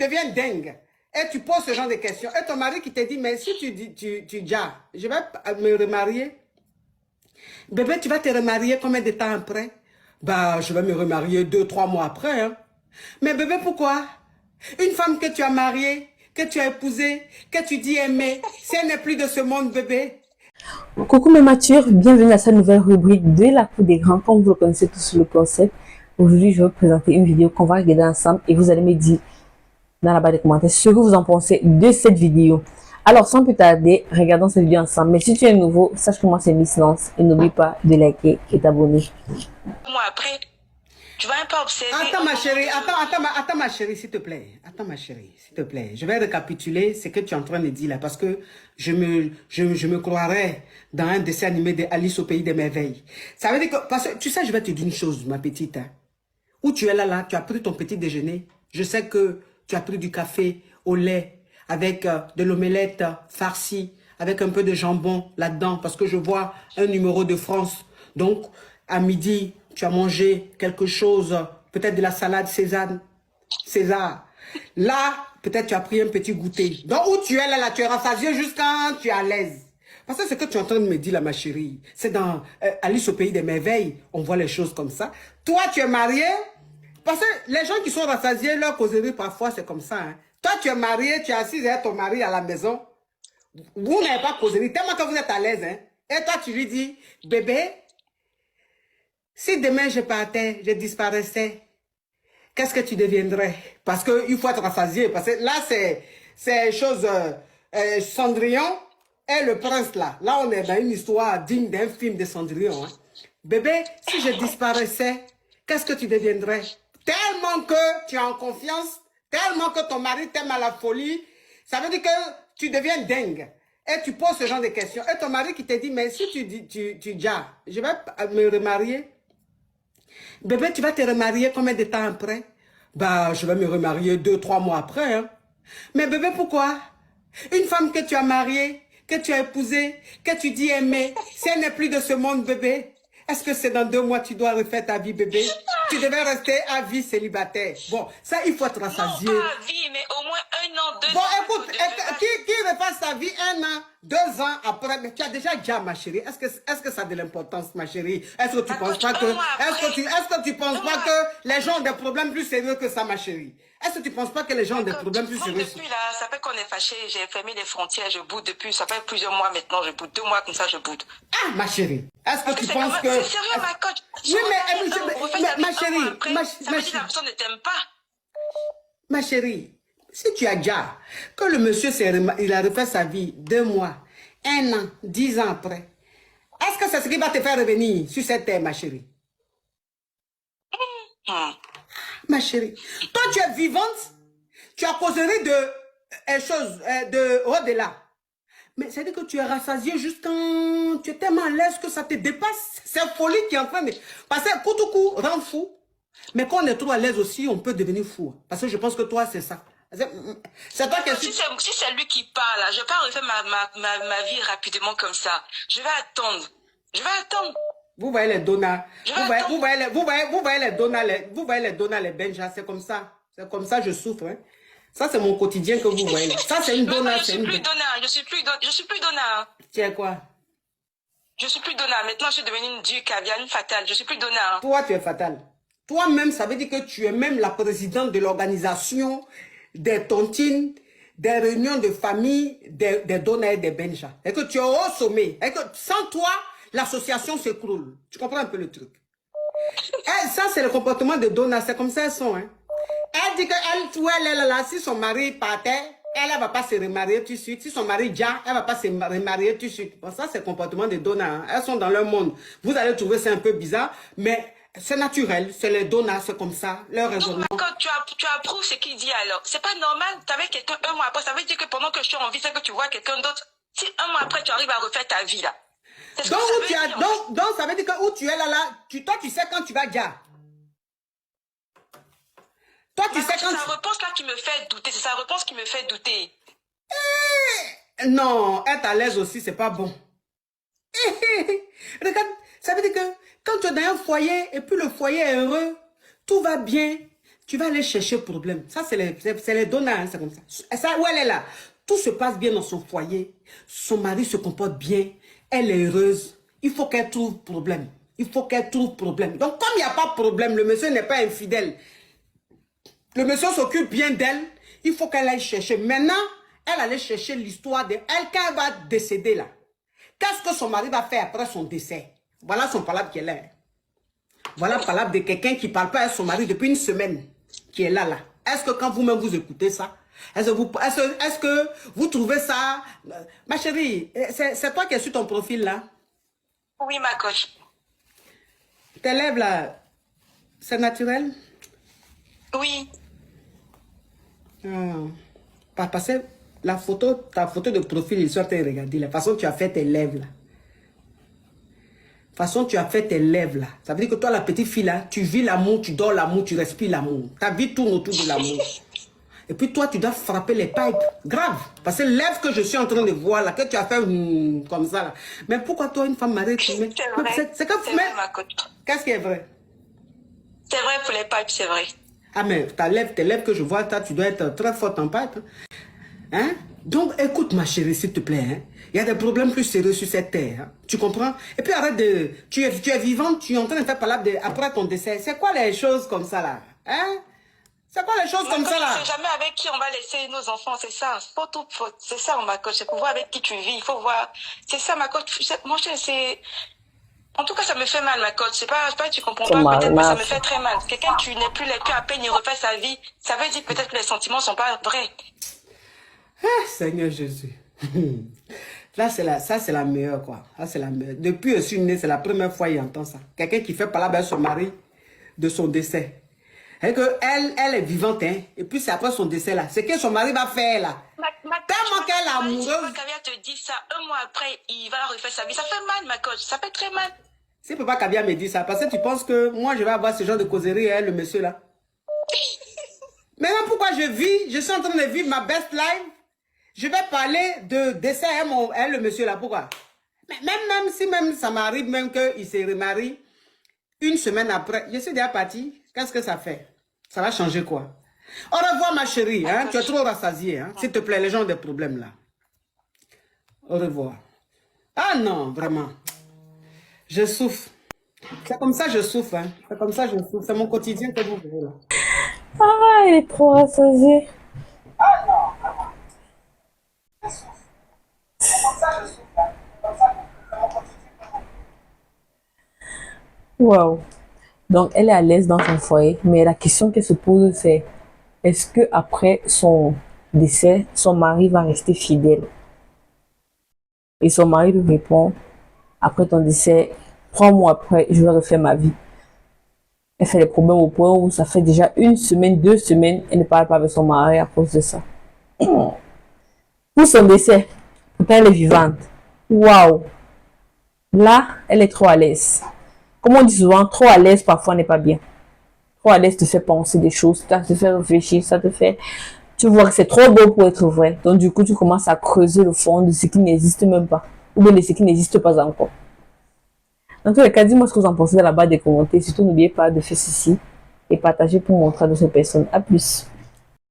deviens dingue. Et tu poses ce genre de questions. Et ton mari qui te dit, mais si tu dis, tu dis, ah, je vais me remarier. Bébé, tu vas te remarier combien de temps après? Bah, je vais me remarier 2-3 mois après. Hein. Mais bébé, pourquoi? Une femme que tu as mariée, que tu as épousée, que tu dis aimer, si elle n'est plus de ce monde, bébé. Coucou mes matures, bienvenue à cette nouvelle rubrique de la cour des grands. Comme vous le connaissez tous le concept, aujourd'hui je vais vous présenter une vidéo qu'on va regarder ensemble et vous allez me dire dans la barre des commentaires ce que vous en pensez de cette vidéo. Alors sans plus tarder, regardons cette vidéo ensemble. Mais si tu es nouveau, sache que moi c'est Miss Lance et n'oublie pas de liker et t'abonner. Moi après, tu vas un peu observer. Attends ma chérie, attends ma chérie s'il te plaît. Attends ma chérie, s'il te plaît. Je vais récapituler ce que tu es en train de dire là parce que je me croirais dans un dessin animé de Alice au pays des merveilles. Ça veut dire que, parce que tu sais, je vais te dire une chose ma petite. Hein. Où tu es là, tu as pris ton petit déjeuner. Je sais que tu as pris du café au lait avec de l'omelette farcie, avec un peu de jambon là-dedans parce que je vois un numéro de France. Donc, à midi, tu as mangé quelque chose, peut-être de la salade César. Là, peut-être tu as pris un petit goûter. Donc, où tu es là, tu es rassasié jusqu'à tu es à l'aise. Parce que ce que tu es en train de me dire là, ma chérie, c'est dans Alice au pays des merveilles, on voit les choses comme ça. Toi, tu es marié, parce que les gens qui sont rassasiés, leur causerie parfois, c'est comme ça. Hein. Toi, tu es marié, tu es assise avec ton mari à la maison. Vous n'avez pas causerie, tellement que vous êtes à l'aise. Hein. Et toi, tu lui dis, bébé, si demain je partais, je disparaissais, qu'est-ce que tu deviendrais? Parce qu'il faut être rassasié. Parce que là, c'est chose Cendrillon et le prince là. Là, on est dans une histoire digne d'un film de Cendrillon. Hein. Bébé, si je disparaissais, qu'est-ce que tu deviendrais? Tellement que tu es en confiance, tellement que ton mari t'aime à la folie, ça veut dire que tu deviens dingue. Et tu poses ce genre de questions. Et ton mari qui te dit, mais si tu dis, tu dis, ah, je vais me remarier. Bébé, tu vas te remarier combien de temps après? Bah, je vais me remarier 2-3 mois après. Hein. Mais bébé, pourquoi? Une femme que tu as mariée, que tu as épousée, que tu dis aimer, si elle n'est plus de ce monde, bébé, est-ce que c'est dans 2 mois tu dois refaire ta vie, bébé? Tu devais rester à vie célibataire. Bon, ça, il faut être rassasié. Non, pas à vie, mais au moins 1 an, 2 ans. Bon, écoute, qui repasse sa vie 1 an, 2 ans après? Mais tu as déjà, ma chérie. Est-ce que ça a de l'importance, ma chérie? Est-ce que tu penses pas que, est-ce que tu penses pas que les gens ont des problèmes plus sérieux que ça, ma chérie? Est-ce que tu penses pas que les gens ont des problèmes plus sérieux? Depuis là, ça fait qu'on est fâché, j'ai fermé les frontières, je boude depuis, ça fait plusieurs mois maintenant, je boude, 2 mois comme ça, je boude. Ah, ma chérie, est-ce que tu penses que... C'est sérieux, ma coach. Oui, mais, ma chérie, ça veut dire que la personne ne t'aime pas. Ma chérie, si tu as déjà que le monsieur, il a refait sa vie 2 mois, 1 an, 10 ans après, est-ce que c'est ce qui va te faire revenir sur cette terre, ma chérie? Ma chérie, toi tu es vivante, tu as causerie de au-delà. Mais ça veut dire que tu es rassasié jusqu'en... Tu es tellement à l'aise que ça te dépasse. C'est folie qui est en train de... Parce que Koutoukou rend fou. Mais quand on est trop à l'aise aussi, on peut devenir fou. Parce que je pense que toi, c'est ça. C'est toi qui... Si c'est lui qui parle, je ne vais pas refaire ma vie rapidement comme ça. Je vais attendre. Je vais attendre. Vous voyez les donas. Vous voyez les donas, les benjas. C'est comme ça. C'est comme ça je souffre. Hein. Ça, c'est mon quotidien que vous voyez. Ça, c'est une donna. Je suis plus donna. Tu es quoi? Je suis plus donna. Maintenant, je suis devenue une due caviar, une fatale. Je suis plus donna. Toi, tu es fatale. Toi-même, ça veut dire que tu es même la présidente de l'organisation des tontines, des réunions de famille, des donnas et des benjas. Et que tu es au sommet. Et que sans toi, l'association s'écroule. Tu comprends un peu le truc? Et ça, c'est le comportement de Donna. C'est comme ça elles sont. Hein. Elle dit qu'elle est là, si son mari partait, elle ne va pas se remarier tout de suite. Si son mari déjà, elle ne va pas se remarier tout de suite. Bon, ça, c'est le comportement de Donna. Hein. Elles sont dans leur monde. Vous allez trouver ça un peu bizarre, mais c'est naturel. C'est les Donna, c'est comme ça. Leur raisonnement. Donc, quand tu approuves ce qu'il dit alors, c'est pas normal. Tu avais quelqu'un 1 mois après. Ça veut dire que pendant que je suis en vie, c'est que tu vois quelqu'un d'autre. Si 1 mois après, tu arrives à refaire ta vie là. Donc, ça veut dire que où tu es là, toi, tu sais quand tu vas déjà. Toi, tu sais quand... C'est sa réponse là qui me fait douter. C'est sa réponse qui me fait douter. Non, être à l'aise aussi, c'est pas bon. Regarde, ça veut dire que quand tu es dans un foyer et puis le foyer est heureux, tout va bien. tu vas aller chercher problème. Ça, c'est les donnants, hein, c'est comme ça. Ça, où elle est là, tout se passe bien dans son foyer. Son mari se comporte bien. Elle est heureuse. Il faut qu'elle trouve problème. Il faut qu'elle trouve problème. Donc, comme il n'y a pas de problème, le monsieur n'est pas infidèle. Le monsieur s'occupe bien d'elle. Il faut qu'elle aille chercher. Maintenant, elle allait chercher l'histoire de elle quand elle va décéder là. Qu'est-ce que son mari va faire après son décès? Voilà son palabre qu'elle est. Voilà le palabre de quelqu'un qui ne parle pas à son mari depuis une semaine. Qui est là. Est-ce que quand vous-même vous écoutez ça, est-ce que vous trouvez ça... Ma chérie, c'est toi qui es sur ton profil là? Oui, ma coach. Tes lèvres là, c'est naturel? Oui. Parce que ta photo de profil, ils sont en train de regarder la façon dont tu as fait tes lèvres là. La façon dont tu as fait tes lèvres là. Ça veut dire que toi, la petite fille là, tu vis l'amour, tu dors l'amour, tu respires l'amour. Ta vie tourne autour de l'amour. Et puis toi, tu dois frapper les pipes. Grave. Parce que les lèvres que je suis en train de voir là, que tu as fait comme ça là. Mais pourquoi toi, une femme mariée, tu mets... C'est vrai, ma coach. Qu'est-ce qui est vrai? C'est vrai pour les pipes, c'est vrai. Ah mais tes lèvres que je vois, tu dois être très forte en pipe. Hein? Donc écoute ma chérie, s'il te plaît. Hein? Il y a des problèmes plus sérieux sur cette terre. Hein? Tu comprends? Et puis arrête de... Tu es vivante, tu es en train de faire palabre après ton décès. C'est quoi les choses comme ça là? Hein? C'est quoi les choses comme ça là? Je ne sais jamais avec qui on va laisser nos enfants, c'est ça. C'est ça, ma coach. C'est pour voir avec qui tu vis. Il faut voir. C'est ça, ma coach. Mon cher, c'est... En tout cas, ça me fait mal, ma coach. C'est pas, tu comprends pas, peut-être, mais ça me fait très mal. Quelqu'un qui n'est plus les pieds à peine, il refait sa vie. Ça veut dire peut-être que les sentiments sont pas vrais. Ah, Seigneur Jésus. Là, ça, c'est la meilleure, quoi. Ça, c'est la meilleure. Depuis que je suis née, c'est la première fois qu'il entend ça. Quelqu'un qui fait palabre avec son mari de son décès. Et que elle est vivante, hein. Et puis c'est après son décès, là. C'est que son mari va faire, là. Tellement qu'elle est amoureuse. Kabia te dit ça, un mois après, il va refaire sa vie. Ça fait mal, ma coach. Ça fait très mal. Si Papa Kabia me dit ça, parce que tu penses que moi, je vais avoir ce genre de causerie, hein, le monsieur, là. Maintenant, pourquoi je suis en train de vivre ma best life? Je vais parler de décès à le monsieur, là. Pourquoi? Même si ça m'arrive, même qu'il se remarie, une semaine après, je suis déjà parti. Qu'est-ce que ça fait? Ça va changer quoi? Au revoir, ma chérie. Hein? Tu es trop rassasiée. Hein? S'il te plaît, les gens ont des problèmes là. Au revoir. Ah non, vraiment. Je souffre. C'est comme ça que je souffre. Hein? C'est comme ça que je souffre. C'est mon quotidien que vous voyez là. Ah, elle est trop rassasiée. Ah non, vraiment. Je souffre. C'est comme ça que je souffre. Hein? C'est comme ça que c'est mon quotidien que vous voyez. Waouh. Donc, elle est à l'aise dans son foyer, mais la question qu'elle se pose, c'est est-ce que après son décès, son mari va rester fidèle? Et son mari lui répond, après ton décès, 3 mois après, je vais refaire ma vie. Elle fait les problèmes au point où ça fait déjà 1 semaine, 2 semaines, elle ne parle pas avec son mari à cause de ça. Pour son décès, pourtant elle est vivante. Waouh! Là, elle est trop à l'aise. Comme on dit souvent, trop à l'aise parfois n'est pas bien. Trop à l'aise te fait penser des choses, ça te fait réfléchir, ça te fait... Tu vois que c'est trop beau pour être vrai. Donc du coup, tu commences à creuser le fond de ce qui n'existe même pas. Ou bien de ce qui n'existe pas encore. Dans tous les cas, dis-moi ce que vous en pensez dans la barre des commentaires. Surtout, n'oubliez pas de faire ceci et partager pour montrer à d'autres personnes. À plus.